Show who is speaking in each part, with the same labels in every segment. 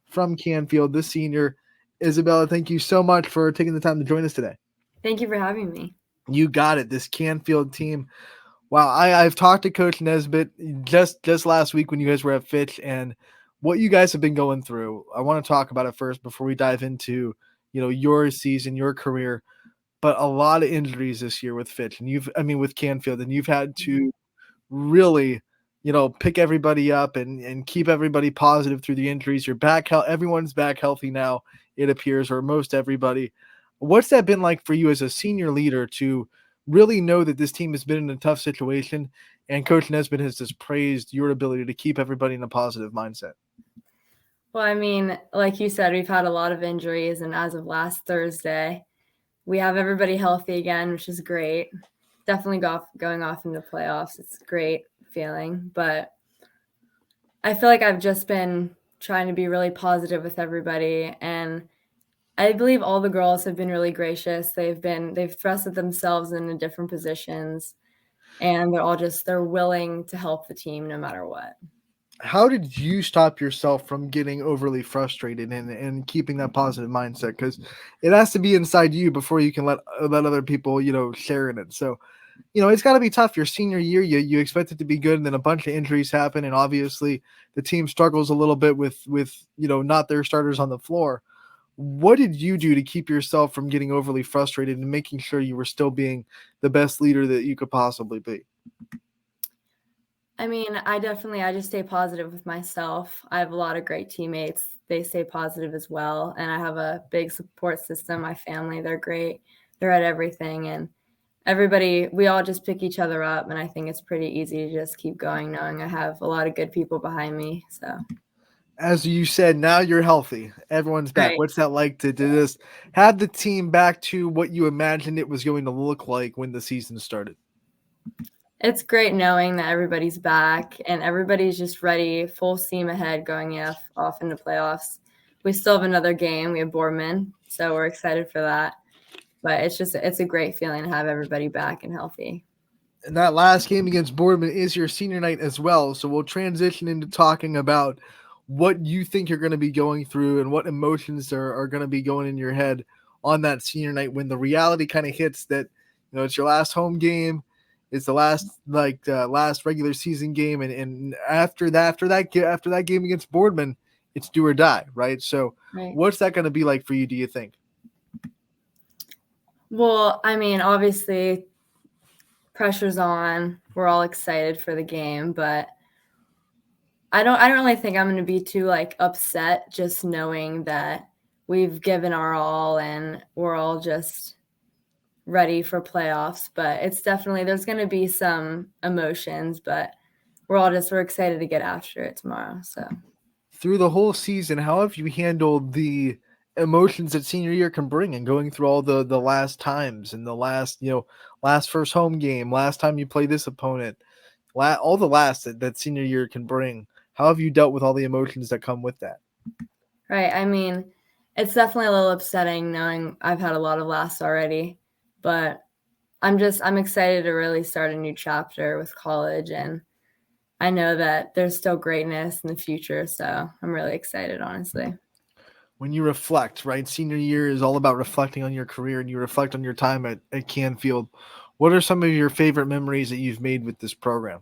Speaker 1: from Canfield, the senior. Isabella, thank you so much for taking the time to join us today.
Speaker 2: Thank you for having me.
Speaker 1: You got it. This Canfield team. Wow, I've talked to Coach Nesbitt just last week when you guys were at Fitch, and what you guys have been going through. I want to talk about it first before we dive into your season, your career. But a lot of injuries this year with Fitch, and with Canfield, and you've had to really, pick everybody up and keep everybody positive through the injuries. You're back, everyone's back healthy now, it appears, or most everybody. What's that been like for you as a senior leader to really know that this team has been in a tough situation, and Coach Nesbitt has just praised your ability to keep everybody in a positive mindset?
Speaker 2: Well, I mean, like you said, we've had a lot of injuries, and as of last Thursday, we have everybody healthy again, which is great. Definitely going off into playoffs. It's a great feeling, but I feel like I've just been trying to be really positive with everybody, and I believe all the girls have been really gracious. They've thrusted themselves into different positions, and they're willing to help the team no matter what.
Speaker 1: How did you stop yourself from getting overly frustrated and keeping that positive mindset? Because it has to be inside you before you can let other people, share in it. So, it's got to be tough. Your senior year, you expect it to be good, and then a bunch of injuries happen, and obviously the team struggles a little bit with not their starters on the floor. What did you do to keep yourself from getting overly frustrated and making sure you were still being the best leader that you could possibly be?
Speaker 2: I mean, I just stay positive with myself. I have a lot of great teammates. They stay positive as well. And I have a big support system. My family, they're great. They're at everything. And we all just pick each other up. And I think it's pretty easy to just keep going, knowing I have a lot of good people behind me. So,
Speaker 1: as you said, now you're healthy. Everyone's back.
Speaker 2: right.
Speaker 1: What's that like to just have the team back to what you imagined it was going to look like when the season started?
Speaker 2: It's great knowing that everybody's back and everybody's just ready, full steam ahead, going off into playoffs. We still have another game. We have Boardman, so we're excited for that. But it's a great feeling to have everybody back and healthy.
Speaker 1: And that last game against Boardman is your senior night as well. So we'll transition into talking about what you think you're going to be going through and what emotions are going to be going in your head on that senior night when the reality kind of hits that, it's your last home game. It's the last regular season game. And after that game against Boardman, it's do or die, right? So
Speaker 2: Right.
Speaker 1: What's that going to be like for you, do you think?
Speaker 2: Well, I mean, obviously pressure's on. We're all excited for the game, but I don't really think I'm going to be too upset just knowing that we've given our all and we're all just ready for playoffs. But it's definitely, there's going to be some emotions, but we're excited to get after it tomorrow. So
Speaker 1: through the whole season, how have you handled the emotions that senior year can bring and going through all the last times and the last first home game, last time you play this opponent, all the last that senior year can bring? How have you dealt with all the emotions that come with that?
Speaker 2: Right. I mean, it's definitely a little upsetting knowing I've had a lot of lasts already, but I'm excited to really start a new chapter with college, and I know that there's still greatness in the future. So I'm really excited, honestly.
Speaker 1: When you reflect, right? Senior year is all about reflecting on your career, and you reflect on your time at Canfield. What are some of your favorite memories that you've made with this program?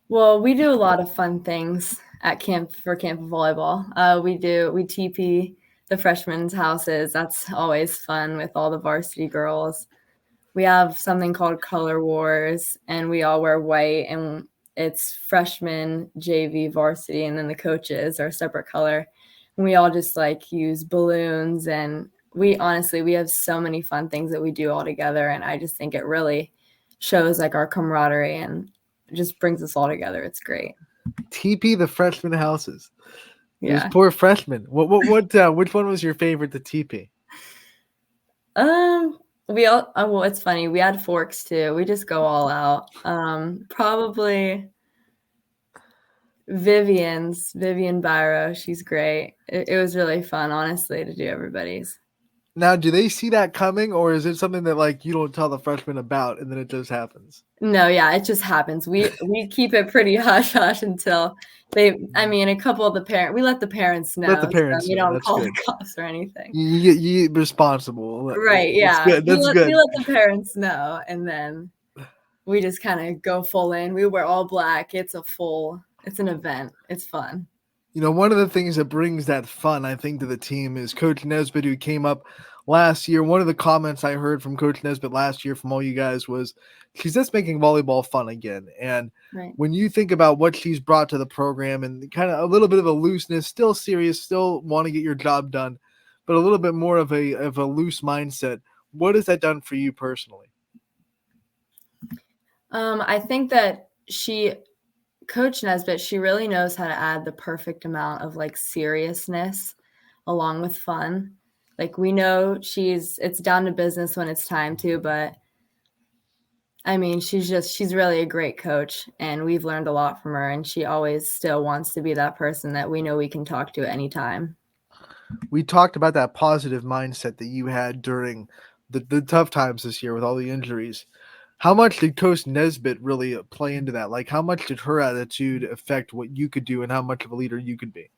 Speaker 2: Well, we do a lot of fun things at Canfield Volleyball. We TP the freshmen's houses. That's always fun with all the varsity girls. We have something called Color Wars, and we all wear white, and it's freshman, JV, varsity, and then the coaches are a separate color. And we all just use balloons, and we have so many fun things that we do all together, and I just think it really shows our camaraderie and just brings us all together. It's great.
Speaker 1: TP the freshman houses.
Speaker 2: Yeah.
Speaker 1: Those poor freshmen. Which one was your favorite to TP?
Speaker 2: Well, it's funny. We had forks too. We just go all out. Probably Vivian Byro. She's great. It was really fun, honestly, to do everybody's.
Speaker 1: Now, do they see that coming, or is it something that like you don't tell the freshmen about, and then it just happens?
Speaker 2: No, yeah, it just happens. We keep it pretty hush hush until I mean, a couple of we let the parents
Speaker 1: Let
Speaker 2: know,
Speaker 1: the
Speaker 2: so
Speaker 1: parents
Speaker 2: we
Speaker 1: know.
Speaker 2: don't
Speaker 1: That's
Speaker 2: call the
Speaker 1: good.
Speaker 2: cops or anything.
Speaker 1: You get responsible.
Speaker 2: Right,
Speaker 1: That's
Speaker 2: yeah.
Speaker 1: good. That's
Speaker 2: We
Speaker 1: good.
Speaker 2: let the parents know, and then we just kinda go full in. We wear all black. It's an event. It's fun.
Speaker 1: One of the things that brings that fun, I think, to the team is Coach Nesbitt, who came up last year. One of the comments I heard from Coach Nesbitt last year from all you guys was she's just making volleyball fun again. And
Speaker 2: Right.
Speaker 1: when you think about what she's brought to the program and kind of a little bit of a looseness, still serious, still want to get your job done, but a little bit more of a loose mindset, what has that done for you personally?
Speaker 2: I think that Coach Nesbitt, she really knows how to add the perfect amount of, like, seriousness along with fun. Like, we know it's down to business when it's time to, but, I mean, she's really a great coach, and we've learned a lot from her, and she always still wants to be that person that we know we can talk to at any time.
Speaker 1: We talked about that positive mindset that you had during the tough times this year with all the injuries. How much did Coach Nesbitt really play into that? Like, how much did her attitude affect what you could do and how much of a leader you could be?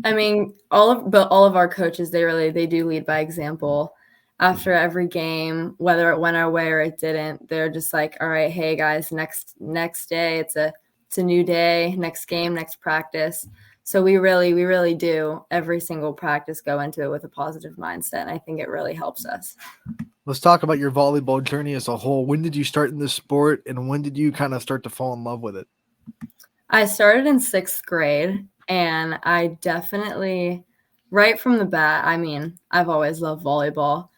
Speaker 2: I mean, all of our coaches, they do lead by example. After every game, whether it went our way or it didn't, they're just like, "All right, hey guys, next day, it's a new day, next game, next practice." So we really do every single practice go into it with a positive mindset, and I think it really helps us.
Speaker 1: Let's talk about your volleyball journey as a whole. When did you start in this sport and when did you kind of start to fall in love with it?
Speaker 2: I started in 6th grade, and I definitely right from the bat, I mean, I've always loved volleyball.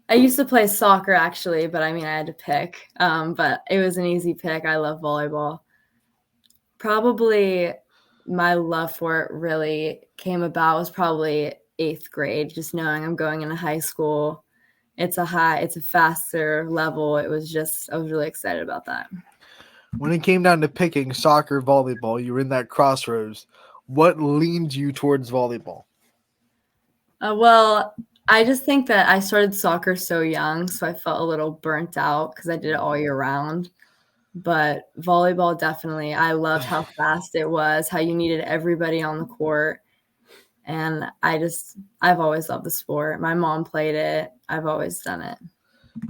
Speaker 2: I used to play soccer actually, but I mean, I had to pick. But it was an easy pick. I love volleyball. Probably my love for it really came about was probably 8th grade, just knowing I'm going into high school. It's a faster level. I was really excited about that.
Speaker 1: When it came down to picking soccer, volleyball, you were in that crossroads. What leaned you towards volleyball?
Speaker 2: Well, I just think that I started soccer so young, so I felt a little burnt out because I did it all year round. But volleyball, definitely, I loved how fast it was, how you needed everybody on the court, and I've always loved the sport. My mom played it. I've always done it.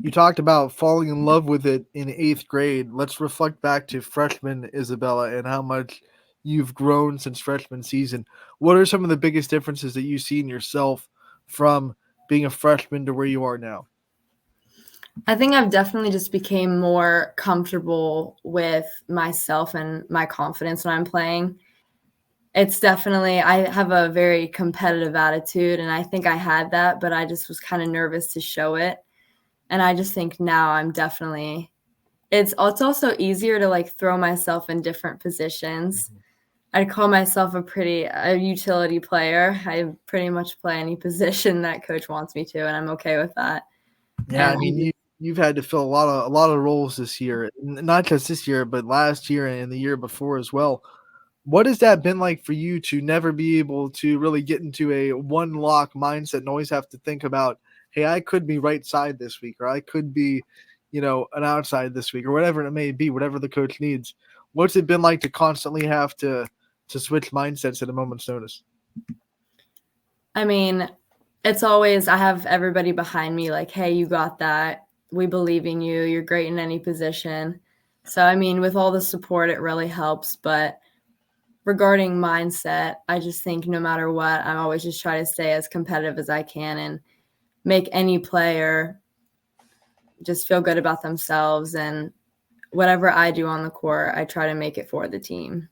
Speaker 1: You talked about falling in love with it in 8th grade. Let's reflect back to freshman Isabella and how much you've grown since freshman season. What are some of the biggest differences that you see in yourself from being a freshman to where you are now?
Speaker 2: I think I've definitely just became more comfortable with myself and my confidence when I'm playing. It's definitely I have a very competitive attitude, and I think I had that, but I just was kinda nervous to show it, and I just think now I'm definitely it's also easier to, like, throw myself in different positions. I'd call myself a utility player. I pretty much play any position that coach wants me to, and I'm okay with that,
Speaker 1: Yeah,
Speaker 2: and
Speaker 1: I mean you've had to fill a lot of roles this year, not just this year, but last year and the year before as well. What has that been like for you to never be able to really get into a one lock mindset and always have to think about, hey, I could be right side this week, or I could be, an outside this week, or whatever it may be, whatever the coach needs. What's it been like to constantly have to switch mindsets at a moment's notice?
Speaker 2: I mean, it's always I have everybody behind me like, "Hey, you got that. We believe in you. You're great in any position." So, I mean, with all the support, it really helps, but regarding mindset, I just think no matter what, I always just try to stay as competitive as I can and make any player just feel good about themselves, and whatever I do on the court, I try to make it for the team.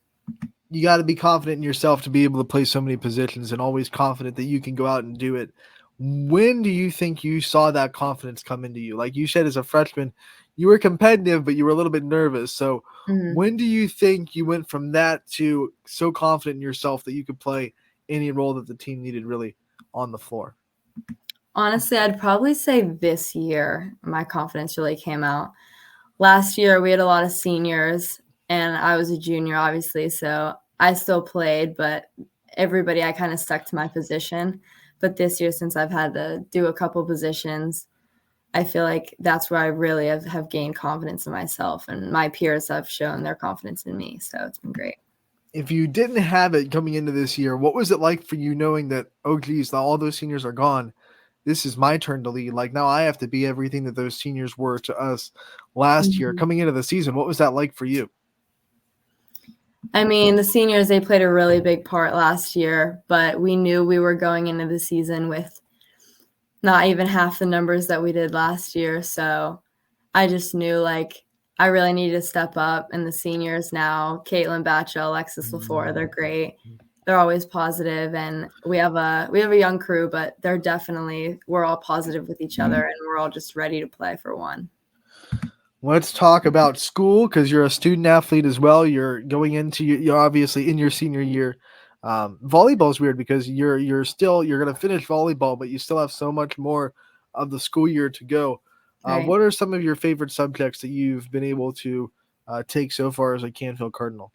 Speaker 1: You got to be confident in yourself to be able to play so many positions and always confident that you can go out and do it. When do you think you saw that confidence come into you? Like you said, as a freshman, you were competitive, but you were a little bit nervous. So,
Speaker 2: Mhm.
Speaker 1: when do you think you went from that to so confident in yourself that you could play any role that the team needed really on the floor?
Speaker 2: Honestly, I'd probably say this year, my confidence really came out. Last year, we had a lot of seniors, and I was a junior, obviously, so I still played, but everybody I kinda stuck to my position. But this year, since I've had to do a couple positions, I feel like that's where I really have gained confidence in myself, and my peers have shown their confidence in me. So it's been great.
Speaker 1: If you didn't have it coming into this year, what was it like for you knowing that, oh, geez, now all those seniors are gone? This is my turn to lead. Like now I have to be everything that those seniors were to us last year.
Speaker 2: Mhm.
Speaker 1: Coming into the season, what was that like for you?
Speaker 2: I mean, the seniors, they played a really big part last year, but we knew we were going into the season with not even half the numbers that we did last year. So I just knew like I really needed to step up. And the seniors now, Caitlin Batchel, Alexis LaFleur, they're great. They're always positive, and we have a young crew, but we're all positive with each other, and we're all just ready to play for one.
Speaker 1: Let's talk about school because you're a student athlete as well. You're going into you're obviously in your senior year. Volleyball is weird because you're going to finish volleyball, but you still have so much more of the school year to go.
Speaker 2: Right.
Speaker 1: What are some of your favorite subjects that you've been able to take so far as a Canfield Cardinal?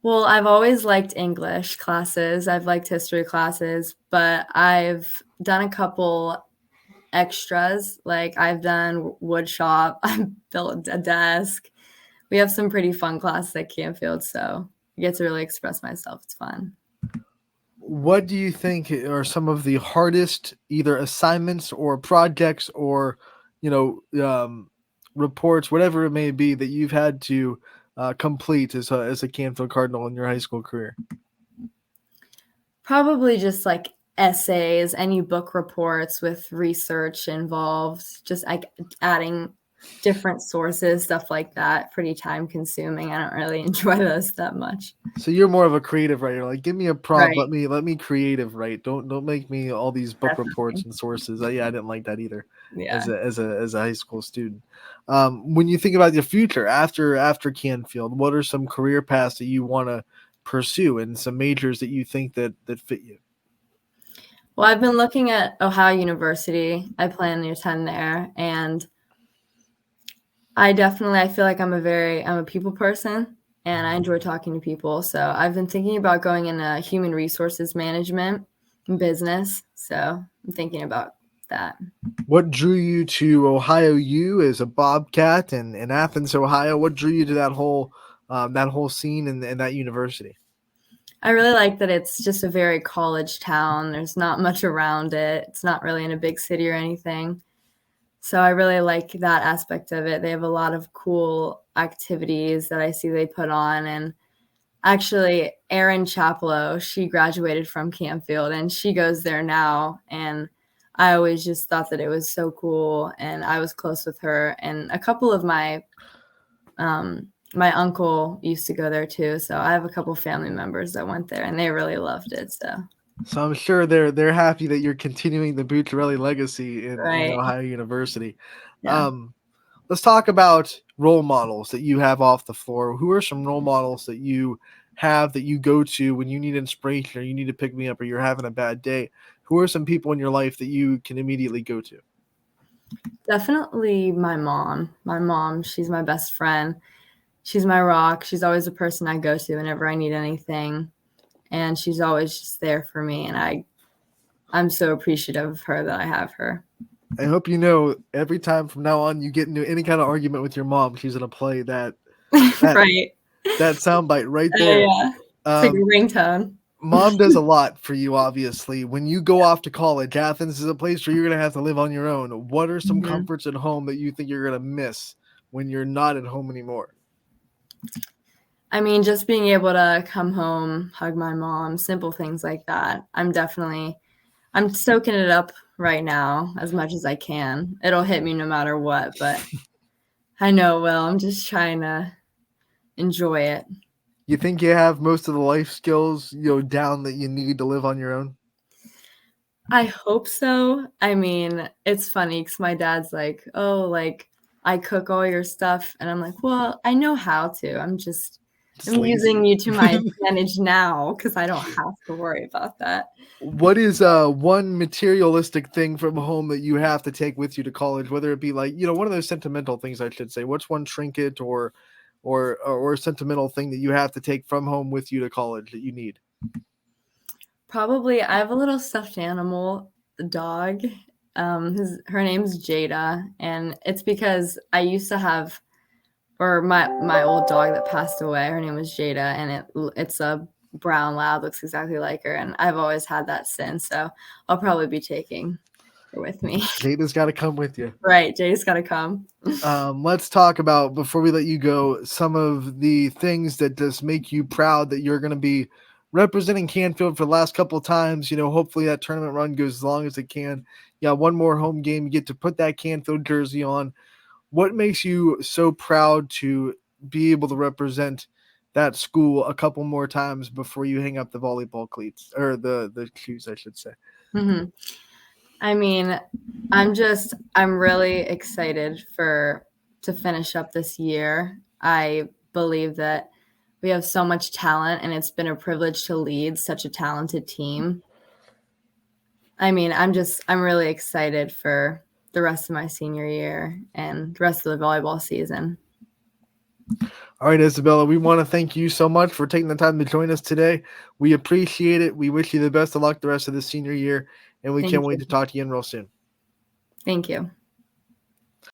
Speaker 2: Well, I've always liked English classes. I've liked history classes, but I've done a couple extras. Like I've done wood shop, I've built a desk. We have some pretty fun classes at Canfield, so I get to really express myself. It's fun.
Speaker 1: What do you think are some of the hardest either assignments or projects or you reports, whatever it may be, that you've had to complete as a Canfield Cardinal in your high school career?
Speaker 2: Probably just like essays, any book reports with research involved, just like adding different sources, stuff like that. Pretty time consuming. I don't really enjoy those that much.
Speaker 1: So you're more of a creative writer. Like, give me a prompt,
Speaker 2: Right.
Speaker 1: let me creative write. Don't make me all these book reports
Speaker 2: Definitely.
Speaker 1: and sources. Yeah, I didn't like that either
Speaker 2: Yeah.
Speaker 1: as a high school student. When you think about your future after Canfield, what are some career paths that you want to pursue and some majors that you think that fit you?
Speaker 2: Well, I've been looking at Ohio University. I plan to attend there, and I feel like I'm a people person, and I enjoy talking to people. So I've been thinking about going into human resources management and business. So I'm thinking about that.
Speaker 1: What drew you to Ohio U as a Bobcat and in Athens, Ohio? What drew you to that whole scene and that university?
Speaker 2: I really like that it's just a very college town. There's not much around it. It's not really in a big city or anything. So I really like that aspect of it. They have a lot of cool activities that I see they put on. And actually, Erin Chaplow, she graduated from Canfield and she goes there now. And I always just thought that it was so cool. And I was close with her. And a couple of my uncle used to go there too. So I have a couple family members that went there and they really loved it.
Speaker 1: So I'm sure they're happy that you're continuing the Bucciarelli legacy in
Speaker 2: Right.
Speaker 1: Ohio University.
Speaker 2: Yeah.
Speaker 1: Um, let's talk about role models that you have off the floor. Who are some role models that you have that you go to when you need inspiration or you need to pick me up or you're having a bad day? Who are some people in your life that you can immediately go to?
Speaker 2: Definitely my mom. My mom, she's my best friend. She's my rock. She's always the person I go to whenever I need anything. And she's always just there for me. And I'm so appreciative of her that I have her.
Speaker 1: I hope you know every time from now on you get into any kind of argument with your mom, she's gonna play that
Speaker 2: Right.
Speaker 1: that soundbite right
Speaker 2: Oh,
Speaker 1: there.
Speaker 2: yeah. It's like a ringtone.
Speaker 1: Mom does a lot for you, obviously. When you go off to college, Athens is a place where you're gonna have to live on your own. What are some
Speaker 2: Mhm.
Speaker 1: comforts at home that you think you're gonna miss when you're not at home anymore?
Speaker 2: I mean, just being able to come home, hug my mom, simple things like that. I'm soaking it up right now as much as I can. It'll hit me no matter what, but I know it will. I'm just trying to enjoy it.
Speaker 1: You think you have most of the life skills, down that you need to live on your own?
Speaker 2: I hope so. I mean, it's funny because my dad's like, "Oh, like I cook all your stuff," and I'm like, "Well, I know how to.
Speaker 1: Just
Speaker 2: I'm using
Speaker 1: lazy.
Speaker 2: you to my advantage now because I don't have to worry about that."
Speaker 1: What is one materialistic thing from home that you have to take with you to college, whether it be like, one of those sentimental things, I should say. What's one trinket or sentimental thing that you have to take from home with you to college that you need?
Speaker 2: Probably, I have a little stuffed animal dog. Her name's Jada, and it's because I used to have, or my old dog that passed away. Her name was Jada, and it's a brown lab, looks exactly like her, and I've always had that since. So I'll probably be taking her with me.
Speaker 1: Jada's got to come with you.
Speaker 2: Right, Jada's got to come.
Speaker 1: Let's talk about, before we let you go, some of the things that just make you proud that you're going to be representing Canfield for the last couple of times. Hopefully that tournament run goes as long as it can. Yeah, one more home game, you get to put that Canfield jersey on. What makes you so proud to be able to represent that school a couple more times before you hang up the volleyball cleats, or the shoes, I should say?
Speaker 2: Mm-hmm. I mean, I'm really excited to finish up this year. I believe that we have so much talent, and it's been a privilege to lead such a talented team. I mean, I'm really excited for the rest of my senior year and the rest of the volleyball season.
Speaker 1: All right, Isabella, we want to thank you so much for taking the time to join us today. We appreciate it. We wish you the best of luck the rest of the senior year, and we can't wait to talk to you again real soon.
Speaker 2: Thank you.